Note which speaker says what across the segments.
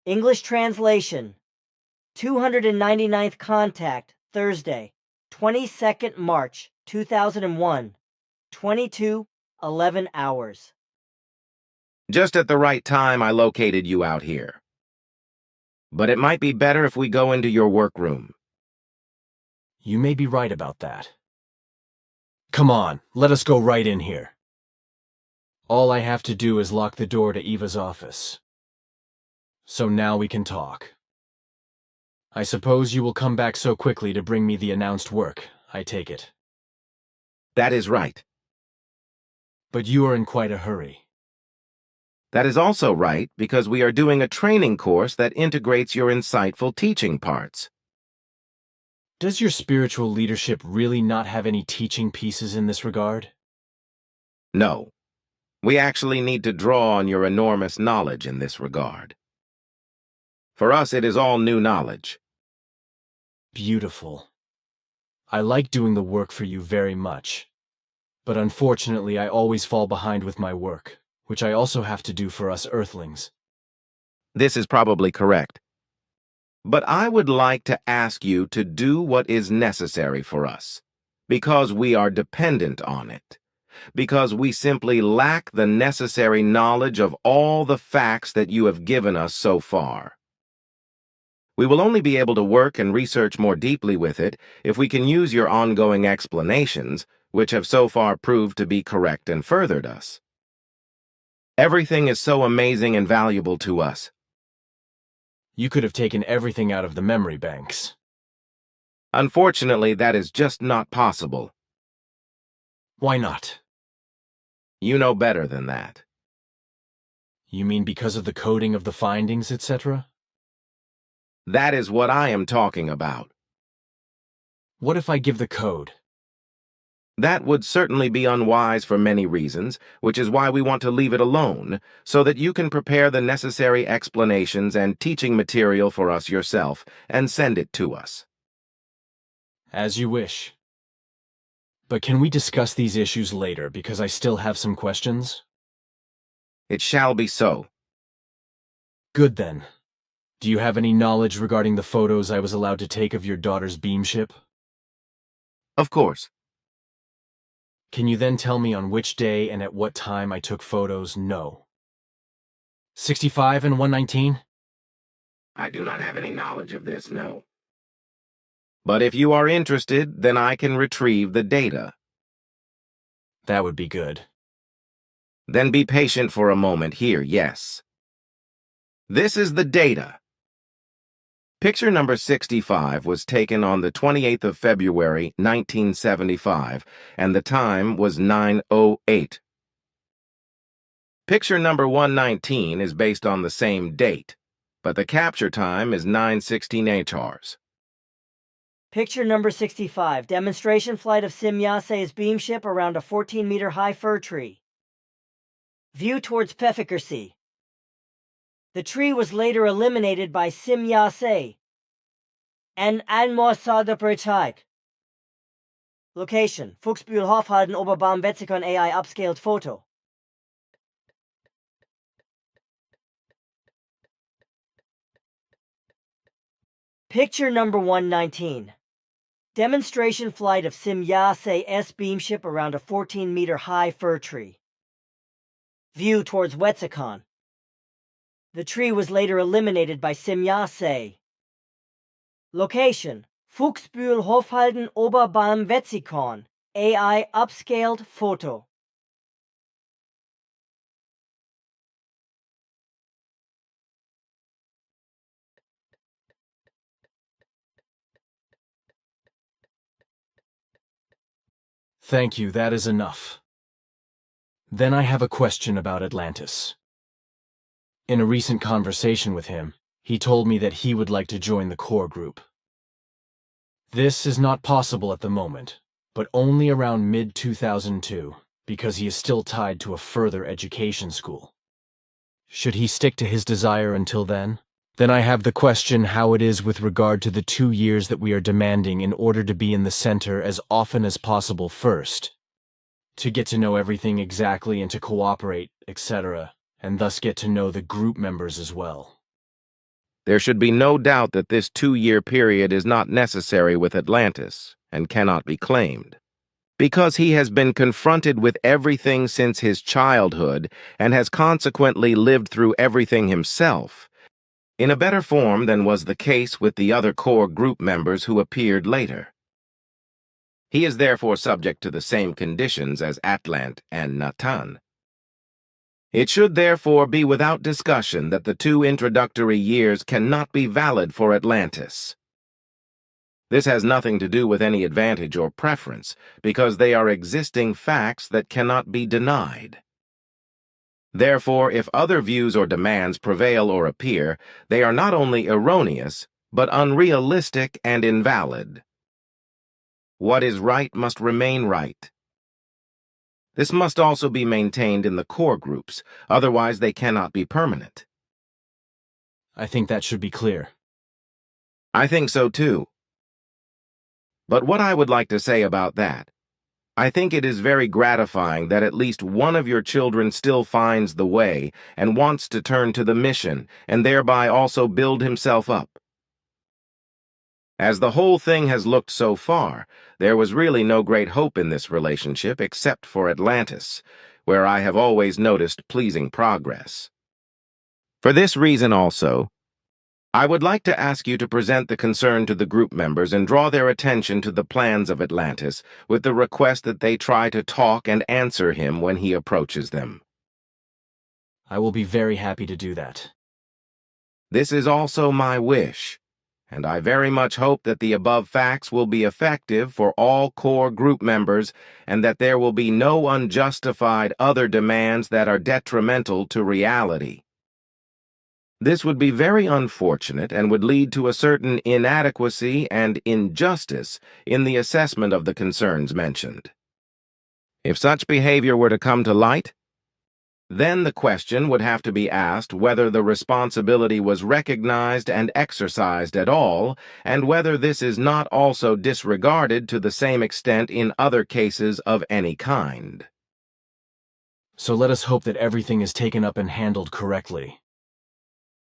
Speaker 1: English translation. 299th contact, Thursday, 22nd March, 2001, 22:11 hours.
Speaker 2: Just at the right time, I located you out here. But it might be better if we go into your workroom.
Speaker 3: You may be right about that. Come on, let us go right in here. All I have to do is lock the door to Eva's office. So now we can talk. I suppose you will come back so quickly to bring me the announced work, I take it.
Speaker 2: That is right.
Speaker 3: But you are in quite a hurry.
Speaker 2: That is also right because we are doing a training course that integrates your insightful teaching parts.
Speaker 3: Does your spiritual leadership really not have any teaching pieces in this regard?
Speaker 2: No. We actually need to draw on your enormous knowledge in this regard. For us, it is all new knowledge.
Speaker 3: Beautiful. I like doing the work for you very much. But unfortunately, I always fall behind with my work, which I also have to do for us Earthlings.
Speaker 2: This is probably correct. But I would like to ask you to do what is necessary for us, because we are dependent on it, because we simply lack the necessary knowledge of all the facts that you have given us so far. We will only be able to work and research more deeply with it if we can use your ongoing explanations, which have so far proved to be correct and furthered us. Everything is so amazing and valuable to us.
Speaker 3: You could have taken everything out of the memory banks.
Speaker 2: Unfortunately, that is just not possible.
Speaker 3: Why not?
Speaker 2: You know better than that.
Speaker 3: You mean because of the coding of the findings, etc.?
Speaker 2: That is what I am talking about.
Speaker 3: What if I give the code?
Speaker 2: That would certainly be unwise for many reasons, which is why we want to leave it alone, so that you can prepare the necessary explanations and teaching material for us yourself and send it to us.
Speaker 3: As you wish. But can we discuss these issues later, because I still have some questions?
Speaker 2: It shall be so.
Speaker 3: Good then. Do you have any knowledge regarding the photos I was allowed to take of your daughter's beamship?
Speaker 2: Of course.
Speaker 3: Can you then tell me on which day and at what time I took photos? No. 65 and 119?
Speaker 2: I do not have any knowledge of this, no. But if you are interested, then I can retrieve the data.
Speaker 3: That would be good.
Speaker 2: Then be patient for a moment here, yes. This is the data. Picture number 65 was taken on the 28th of February, 1975, and the time was 9:08. Picture number 119 is based on the same date, but the capture time is 9:16 HRs.
Speaker 1: Picture number 65. Demonstration flight of Simyase's beamship around a 14-meter high fir tree. View towards Pefficacy. The tree was later eliminated by Simyase and Anmossade Britannique. Location: Fuchsbühel Hofhalden Oberbaum Wetzikon AI upscaled photo. Picture number 119. Demonstration flight of Simyase beamship around a 14-meter high fir tree. View towards Wetzikon. The tree was later eliminated by Simyase. Location: Fuchsbühel Hofhalden Oberbaum Wetzikon AI upscaled photo.
Speaker 3: Thank you, that is enough. Then I have a question about Atlantis. In a recent conversation with him, he told me that he would like to join the core group. This is not possible at the moment, but only around mid-2002, because he is still tied to a further education school. Should he stick to his desire until then? Then I have the question how it is with regard to the 2 years that we are demanding in order to be in the center as often as possible first, to get to know everything exactly and to cooperate, etc., and thus get to know the group members as well.
Speaker 2: There should be no doubt that this 2-year period is not necessary with Atlantis and cannot be claimed. Because he has been confronted with everything since his childhood and has consequently lived through everything himself, in a better form than was the case with the other core group members who appeared later. He is therefore subject to the same conditions as Atlant and Natan. It should therefore be without discussion that the 2 introductory years cannot be valid for Atlantis. This has nothing to do with any advantage or preference, because they are existing facts that cannot be denied. Therefore, if other views or demands prevail or appear, they are not only erroneous, but unrealistic and invalid. What is right must remain right. This must also be maintained in the core groups, otherwise they cannot be permanent.
Speaker 3: I think that should be clear.
Speaker 2: I think so too. But what I would like to say about that, I think it is very gratifying that at least one of your children still finds the way and wants to turn to the mission and thereby also build himself up. As the whole thing has looked so far, there was really no great hope in this relationship except for Atlantis, where I have always noticed pleasing progress. For this reason also, I would like to ask you to present the concern to the group members and draw their attention to the plans of Atlantis with the request that they try to talk and answer him when he approaches them.
Speaker 3: I will be very happy to do that.
Speaker 2: This is also my wish, and I very much hope that the above facts will be effective for all core group members and that there will be no unjustified other demands that are detrimental to reality. This would be very unfortunate and would lead to a certain inadequacy and injustice in the assessment of the concerns mentioned. If such behavior were to come to light, then the question would have to be asked whether the responsibility was recognized and exercised at all, and whether this is not also disregarded to the same extent in other cases of any kind.
Speaker 3: So let us hope that everything is taken up and handled correctly.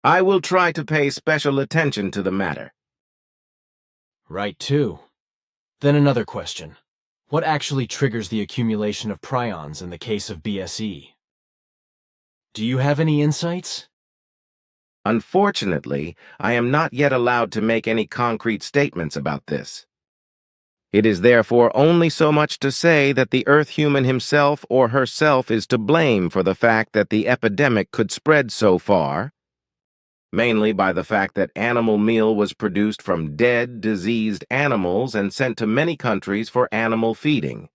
Speaker 2: I will try to pay special attention to the matter.
Speaker 3: Right, too. Then another question. What actually triggers the accumulation of prions in the case of BSE? Do you have any insights?
Speaker 2: Unfortunately, I am not yet allowed to make any concrete statements about this. It is therefore only so much to say that the Earth human himself or herself is to blame for the fact that the epidemic could spread so far, mainly by the fact that animal meal was produced from dead, diseased animals and sent to many countries for animal feeding.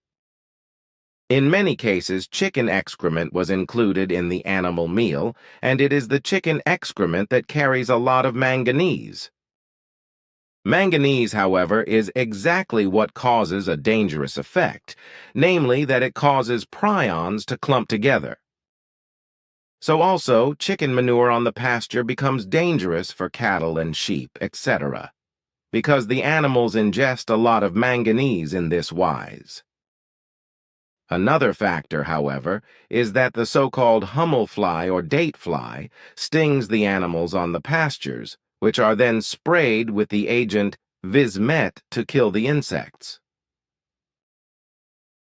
Speaker 2: In many cases, chicken excrement was included in the animal meal, and it is the chicken excrement that carries a lot of manganese. Manganese, however, is exactly what causes a dangerous effect, namely that it causes prions to clump together. So also, chicken manure on the pasture becomes dangerous for cattle and sheep, etc., because the animals ingest a lot of manganese in this wise. Another factor, however, is that the so-called hummel fly or date fly stings the animals on the pastures, which are then sprayed with the agent Vismet to kill the insects.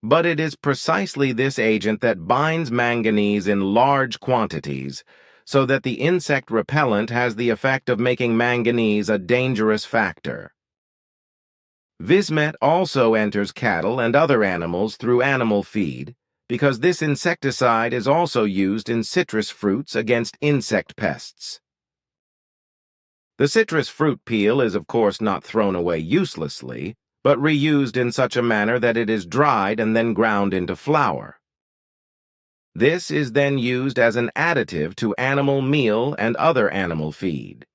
Speaker 2: But it is precisely this agent that binds manganese in large quantities, so that the insect repellent has the effect of making manganese a dangerous factor. Vismet also enters cattle and other animals through animal feed, because this insecticide is also used in citrus fruits against insect pests. The citrus fruit peel is of course not thrown away uselessly, but reused in such a manner that it is dried and then ground into flour. This is then used as an additive to animal meal and other animal feed.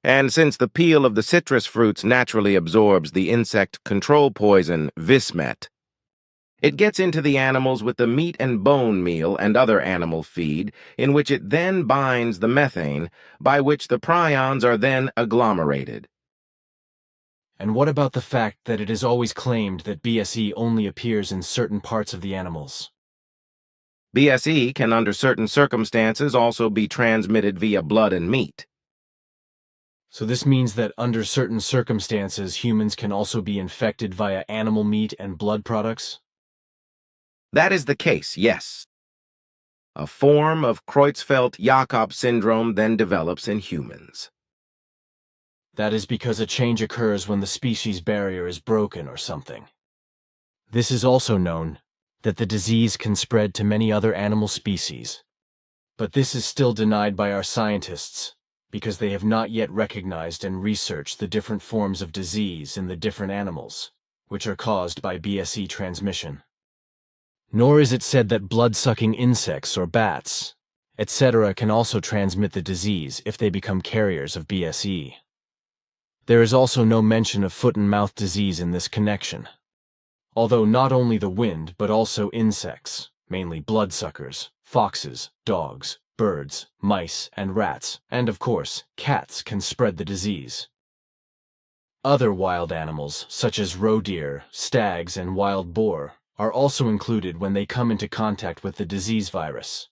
Speaker 2: And since the peel of the citrus fruits naturally absorbs the insect control poison Vismet, it gets into the animals with the meat and bone meal and other animal feed, in which it then binds the methane, by which the prions are then agglomerated.
Speaker 3: And what about the fact that it is always claimed that BSE only appears in certain parts of the animals?
Speaker 2: BSE can under certain circumstances also be transmitted via blood and meat.
Speaker 3: So this means that under certain circumstances, humans can also be infected via animal meat and blood products?
Speaker 2: That is the case, yes. A form of Creutzfeldt-Jakob syndrome then develops in humans.
Speaker 3: That is because a change occurs when the species barrier is broken or something. This is also known that the disease can spread to many other animal species. But this is still denied by our scientists because they have not yet recognized and researched the different forms of disease in the different animals, which are caused by BSE transmission. Nor is it said that blood-sucking insects or bats, etc. can also transmit the disease if they become carriers of BSE. There is also no mention of foot and mouth disease in this connection. Although not only the wind, but also insects, mainly bloodsuckers, foxes, dogs, birds, mice, and rats, and of course, cats can spread the disease. Other wild animals, such as roe deer, stags, and wild boar, are also included when they come into contact with the disease virus.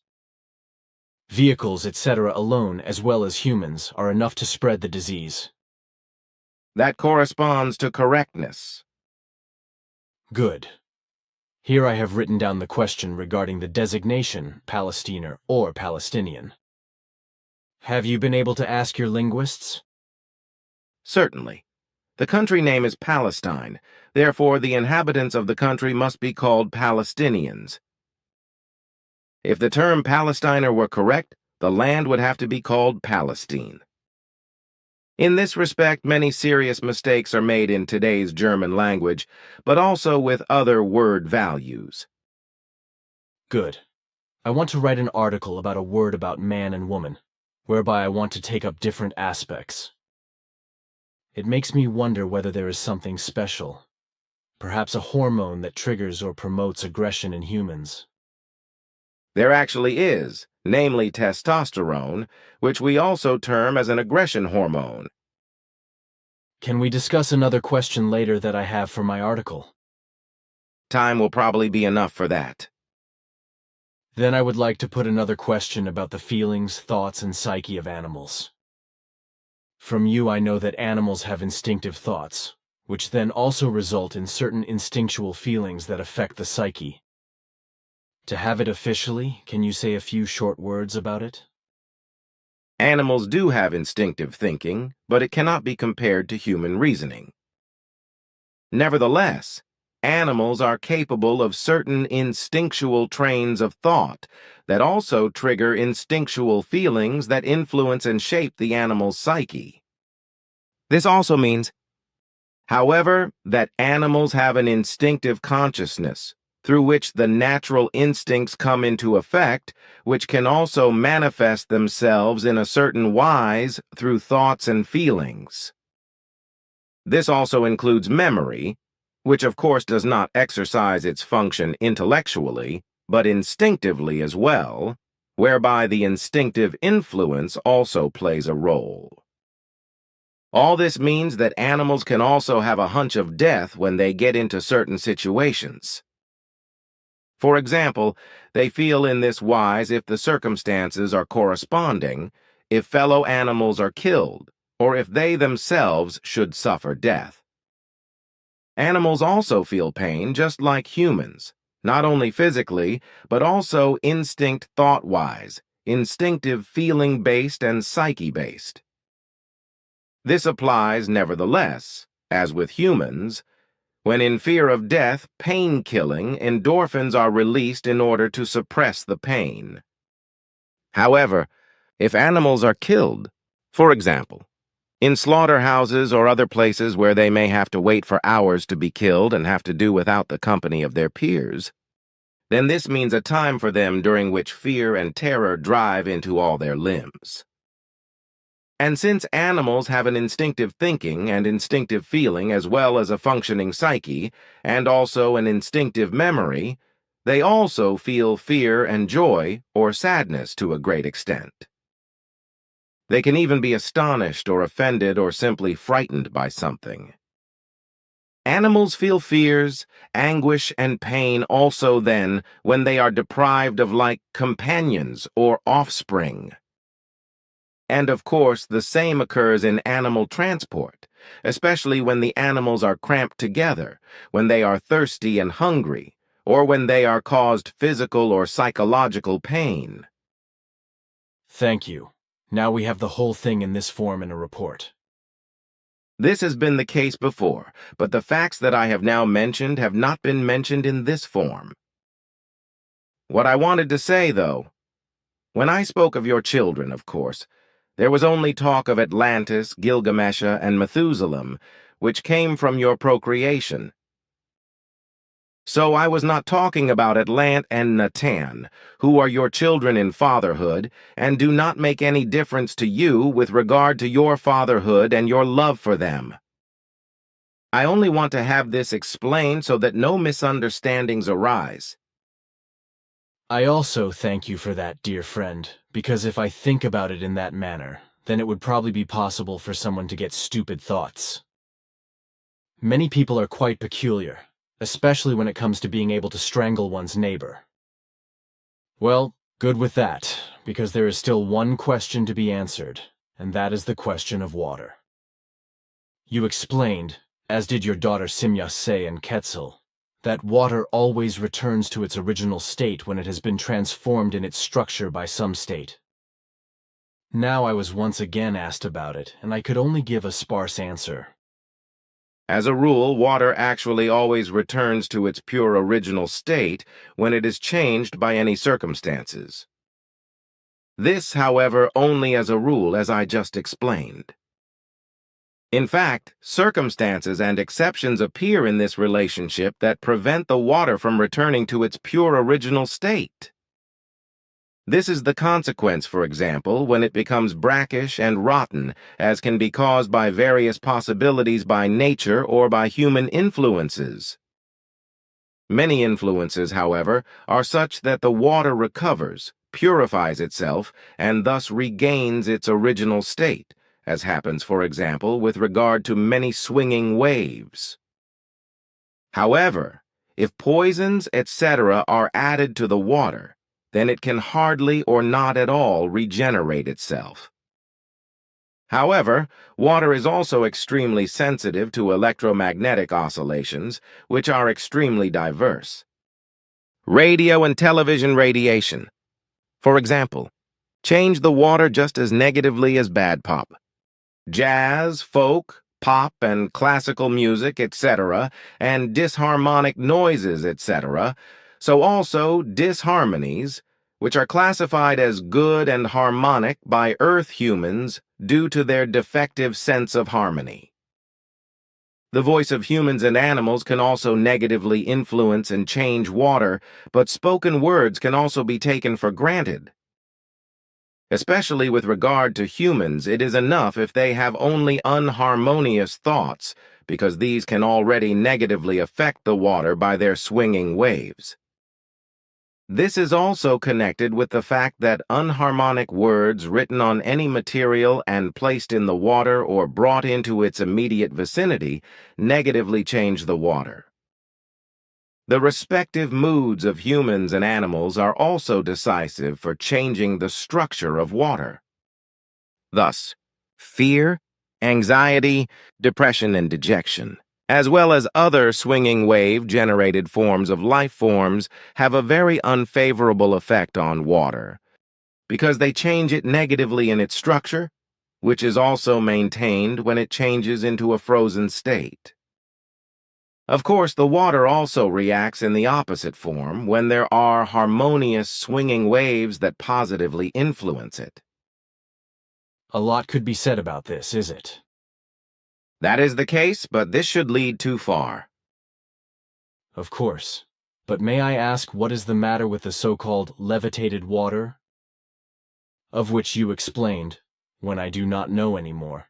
Speaker 3: Vehicles, etc. alone, as well as humans, are enough to spread the disease.
Speaker 2: That corresponds to correctness.
Speaker 3: Good. Here I have written down the question regarding the designation Palestiner or Palestinian. Have you been able to ask your linguists?
Speaker 2: Certainly. The country name is Palestine, therefore the inhabitants of the country must be called Palestinians. If the term Palestiner were correct, the land would have to be called Palestine. In this respect, many serious mistakes are made in today's German language, but also with other word values.
Speaker 3: Good. I want to write an article about a word about man and woman, whereby I want to take up different aspects. It makes me wonder whether there is something special, perhaps a hormone that triggers or promotes aggression in humans.
Speaker 2: There actually is, namely testosterone, which we also term as an aggression hormone.
Speaker 3: Can we discuss another question later that I have for my article?
Speaker 2: Time will probably be enough for that.
Speaker 3: Then I would like to put another question about the feelings, thoughts, and psyche of animals. From you I know that animals have instinctive thoughts, which then also result in certain instinctual feelings that affect the psyche. To have it officially, can you say a few short words about it?
Speaker 2: Animals do have instinctive thinking, but it cannot be compared to human reasoning. Nevertheless, animals are capable of certain instinctual trains of thought that also trigger instinctual feelings that influence and shape the animal's psyche. This also means, however, that animals have an instinctive consciousness through which the natural instincts come into effect, which can also manifest themselves in a certain wise through thoughts and feelings. This also includes memory, which of course does not exercise its function intellectually, but instinctively as well, whereby the instinctive influence also plays a role. All this means that animals can also have a hunch of death when they get into certain situations. For example, they feel in this wise if the circumstances are corresponding, if fellow animals are killed, or if they themselves should suffer death. Animals also feel pain just like humans, not only physically, but also instinct thought-wise, instinctive feeling-based and psyche-based. This applies, nevertheless, as with humans, when in fear of death, pain-killing, endorphins are released in order to suppress the pain. However, if animals are killed, for example, in slaughterhouses or other places where they may have to wait for hours to be killed and have to do without the company of their peers, then this means a time for them during which fear and terror drive into all their limbs. And since animals have an instinctive thinking and instinctive feeling as well as a functioning psyche, and also an instinctive memory, they also feel fear and joy or sadness to a great extent. They can even be astonished or offended or simply frightened by something. Animals feel fears, anguish, and pain also then when they are deprived of like companions or offspring. And of course, the same occurs in animal transport, especially when the animals are cramped together, when they are thirsty and hungry, or when they are caused physical or psychological pain.
Speaker 3: Thank you. Now we have the whole thing in this form in a report.
Speaker 2: This has been the case before, but the facts that I have now mentioned have not been mentioned in this form. What I wanted to say, though, when I spoke of your children, of course, there was only talk of Atlantis, Gilgamesha, and Methuselah, which came from your procreation. So I was not talking about Atlant and Natan, who are your children in fatherhood, and do not make any difference to you with regard to your fatherhood and your love for them. I only want to have this explained so that no misunderstandings arise.
Speaker 3: I also thank you for that, dear friend, because if I think about it in that manner, then it would probably be possible for someone to get stupid thoughts. Many people are quite peculiar, especially when it comes to being able to strangle one's neighbor. Well, good with that, because there is still one question to be answered, and that is the question of water. You explained, as did your daughter Simyase and Quetzal, that water always returns to its original state when it has been transformed in its structure by some state. Now I was once again asked about it, and I could only give a sparse answer.
Speaker 2: As a rule, water actually always returns to its pure original state when it is changed by any circumstances. This, however, only as a rule, as I just explained. In fact, circumstances and exceptions appear in this relationship that prevent the water from returning to its pure original state. This is the consequence, for example, when it becomes brackish and rotten, as can be caused by various possibilities by nature or by human influences. Many influences, however, are such that the water recovers, purifies itself, and thus regains its original state, as happens, for example, with regard to many swinging waves. However, if poisons, etc., are added to the water, then it can hardly or not at all regenerate itself. However, water is also extremely sensitive to electromagnetic oscillations, which are extremely diverse. Radio and television radiation, for example, change the water just as negatively as bad pop. Jazz, folk, pop, and classical music, etc., and disharmonic noises, etc., so also disharmonies, which are classified as good and harmonic by Earth humans due to their defective sense of harmony. The voice of humans and animals can also negatively influence and change water, but spoken words can also be taken for granted. Especially with regard to humans, it is enough if they have only unharmonious thoughts, because these can already negatively affect the water by their swinging waves. This is also connected with the fact that unharmonic words written on any material and placed in the water or brought into its immediate vicinity negatively change the water. The respective moods of humans and animals are also decisive for changing the structure of water. Thus, fear, anxiety, depression, and dejection, as well as other swinging wave-generated forms of life forms, have a very unfavorable effect on water, because they change it negatively in its structure, which is also maintained when it changes into a frozen state. Of course, the water also reacts in the opposite form when there are harmonious swinging waves that positively influence it.
Speaker 3: A lot could be said about this, is it?
Speaker 2: That is the case, but this should lead too far.
Speaker 3: Of course. But may I ask what is the matter with the so-called levitated water? Of which you explained, when I do not know anymore,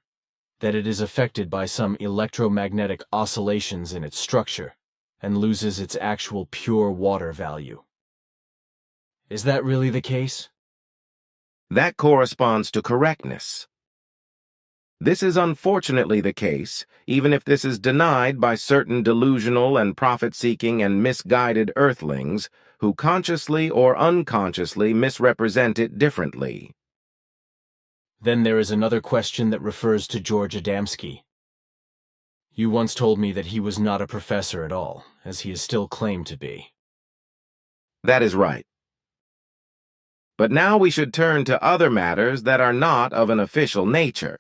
Speaker 3: that it is affected by some electromagnetic oscillations in its structure and loses its actual pure water value. Is that really the case?
Speaker 2: That corresponds to correctness. This is unfortunately the case, even if this is denied by certain delusional and profit-seeking and misguided earthlings who consciously or unconsciously misrepresent it differently.
Speaker 3: Then there is another question that refers to George Adamski. You once told me that he was not a professor at all, as he is still claimed to be.
Speaker 2: That is right. But now we should turn to other matters that are not of an official nature.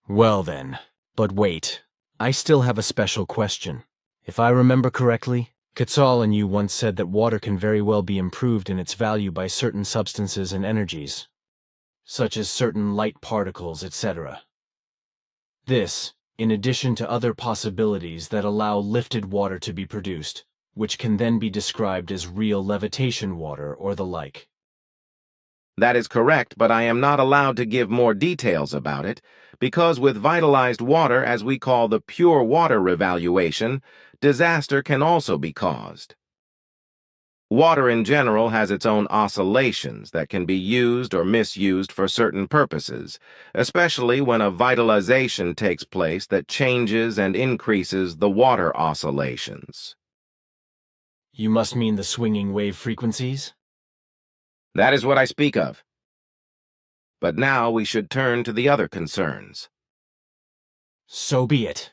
Speaker 3: Well then, but wait. I still have a special question. If I remember correctly, Quetzal and you once said that water can very well be improved in its value by certain substances and energies, such as certain light particles, etc. This, in addition to other possibilities that allow lifted water to be produced, which can then be described as real levitation water or the like.
Speaker 2: That is correct, but I am not allowed to give more details about it, because with vitalized water, as we call the pure water revaluation, disaster can also be caused. Water in general has its own oscillations that can be used or misused for certain purposes, especially when a vitalization takes place that changes and increases the water oscillations.
Speaker 3: You must mean the swinging wave frequencies?
Speaker 2: That is what I speak of. But now we should turn to the other concerns.
Speaker 3: So be it.